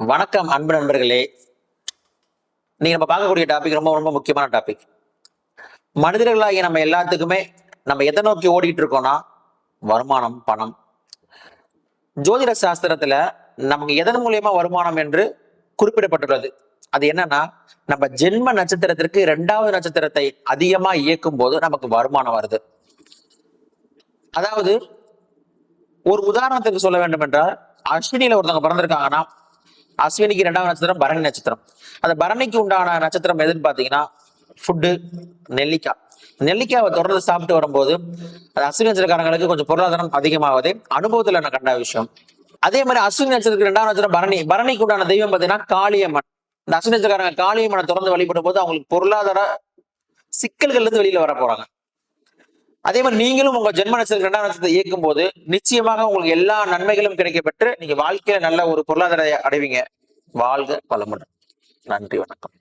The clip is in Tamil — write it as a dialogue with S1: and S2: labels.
S1: வணக்கம் அன்பு நண்பர்களே. நீங்க நம்ம பார்க்கக்கூடிய டாபிக் ரொம்ப ரொம்ப முக்கியமான டாபிக். மனிதர்களாகிய நம்ம எல்லாத்துக்குமே நம்ம எதை நோக்கி ஓடிட்டு இருக்கோம்னா வருமானம், பணம். ஜோதிட சாஸ்திரத்துல நமக்கு எதன் மூலியமா வருமானம் என்று குறிப்பிடப்பட்டுள்ளது. அது என்னன்னா, நம்ம ஜென்ம நட்சத்திரத்திற்கு 2வது நட்சத்திரத்தை அதிகமா இயக்கும் போது நமக்கு வருமானம் வருது. அதாவது ஒரு உதாரணத்துக்கு சொல்ல வேண்டும் என்றால், அஸ்வினியில ஒருத்தவங்க பிறந்திருக்காங்கன்னா, அஸ்வினிக்கு 2வது நட்சத்திரம் பரணி நட்சத்திரம். அந்த பரணிக்கு உண்டான நட்சத்திரம் எதுன்னு பாத்தீங்கன்னா ஃபுட்டு, நெல்லிக்காய். நெல்லிக்காவை தொடர்ந்து சாப்பிட்டு வரும்போது அது அஸ்வினி நட்சத்திரக்காரங்களுக்கு கொஞ்சம் பொருளாதாரம் அதிகமாகுது. அனுபவத்துல நான் கண்ட விஷயம். அதே மாதிரி அஸ்வினி நட்சத்திரத்துக்கு 2வது நட்சத்திரம் பரணி. பரணிக்கு உண்டான தெய்வம் பாத்தீங்கன்னா காளியம்மன். இந்த அஸ்வினி நட்சத்திரக்காரங்க காளியம்மனை தொடர்ந்து வழிபடும் போது அவங்களுக்கு பொருளாதார சிக்கல்கள்ல இருந்து வெளியில வர போறாங்க. அதே மாதிரி நீங்களும் உங்க ஜென்ம நட்சத்திரம் 2வது நட்சத்திரத்தை இயக்கும் போது நிச்சயமாக உங்களுக்கு எல்லா நன்மைகளும் கிடைக்கப்பெற்று நீங்க வாழ்க்கையில நல்ல ஒரு பொருளாதார அடைவீங்க. வாழ்க வளமுடன். நன்றி, வணக்கம்.